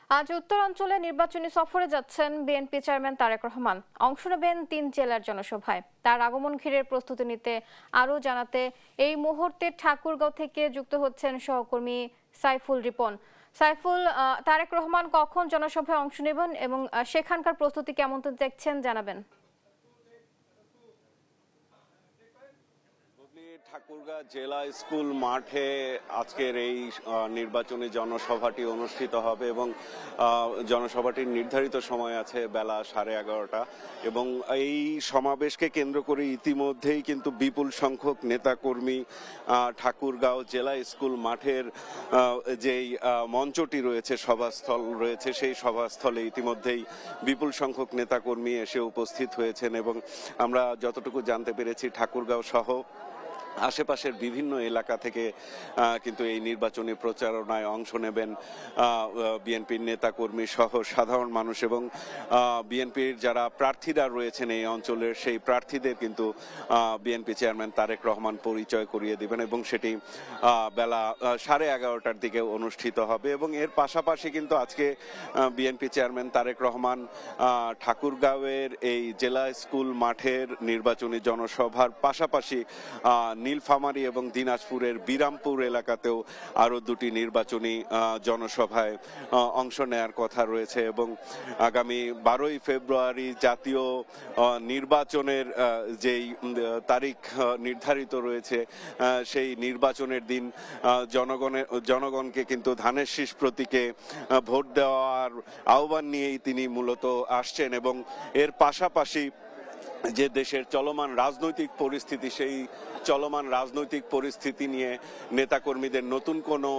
আজ উত্তরাঞ্চলে নির্বাচনী সফরে যাচ্ছেন বিএনপি চেয়ারম্যান তারেক রহমান। অংশ নেবেন ৩ জেলার জনসভায়। তার আগমন ঘিরে প্রস্তুতি নিতে আরও জানাতে এই মুহূর্তে ঠাকুরগাঁও থেকে যুক্ত হচ্ছেন সহকর্মী সাইফুল রিপন। সাইফুল, তারেক রহমান কখন জনসভায় অংশ নেবেন এবং সেখানকার প্রস্তুতি কেমন দেখছেন জানাবেন। ঠাকুরগাঁও জেলা স্কুল মাঠে আজকের এই নির্বাচনী জনসভাটি অনুষ্ঠিত হবে এবং জনসভাটির নির্ধারিত সময় আছে বেলা 11:30 এবং এই সমাবেশকে কেন্দ্র করে ইতিমধ্যেই কিন্তু বিপুল সংখ্যক নেতাকর্মী ঠাকুরগাঁও জেলা স্কুল মাঠের যেই মঞ্চটি রয়েছে, সভাস্থল রয়েছে, সেই সভাস্থলে ইতিমধ্যেই বিপুল সংখ্যক নেতাকর্মী এসে উপস্থিত হয়েছেন এবং আমরা যতটুকু জানতে পেরেছি ঠাকুরগাঁও সহ আশেপাশের বিভিন্ন এলাকা থেকে কিন্তু এই নির্বাচনী প্রচারণায় অংশ নেবেন বিএনপির নেতাকর্মী সহ সাধারণ মানুষ এবং বিএনপির যারা প্রার্থীরা রয়েছেন এই অঞ্চলের সেই প্রার্থীদের কিন্তু বিএনপি চেয়ারম্যান তারেক রহমান পরিচয় করিয়ে দিবেন এবং সেটি বেলা 11:30টার দিকে অনুষ্ঠিত হবে। এবং এর পাশাপাশি কিন্তু আজকে বিএনপি চেয়ারম্যান তারেক রহমান ঠাকুরগাঁওয়ের এই জেলা স্কুল মাঠের নির্বাচনী জনসভার পাশাপাশি নীলফামারী এবং দিনাজপুরের বিরামপুর এলাকাতেও আরো দুটি নির্বাচনী জনসভায় অংশ নেয়ার কথা রয়েছে এবং আগামী 12ই ফেব্রুয়ারি জাতীয় নির্বাচনের যেই তারিখ নির্ধারিত রয়েছে সেই নির্বাচনের দিন জনগণকে কিন্তু ধানের শীষ প্রতীকে ভোট দেওয়ার আহ্বান নিয়েই তিনি মূলত আসছেন এবং এর পাশাপাশি যে দেশের চলমান রাজনৈতিক পরিস্থিতি, সেই চলমান রাজনৈতিক পরিস্থিতি নিয়ে নেতাকর্মীদের নতুন কোনো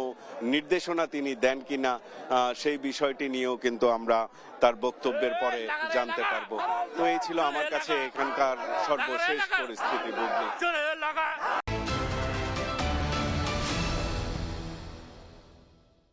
নির্দেশনা তিনি দেন কিনা সেই বিষয়টি নিয়েও কিন্তু আমরা তার বক্তব্যের পরে জানতে পারবো। তো এই ছিল আমার কাছে এখানকার সর্বশেষ পরিস্থিতি। বুঝলি।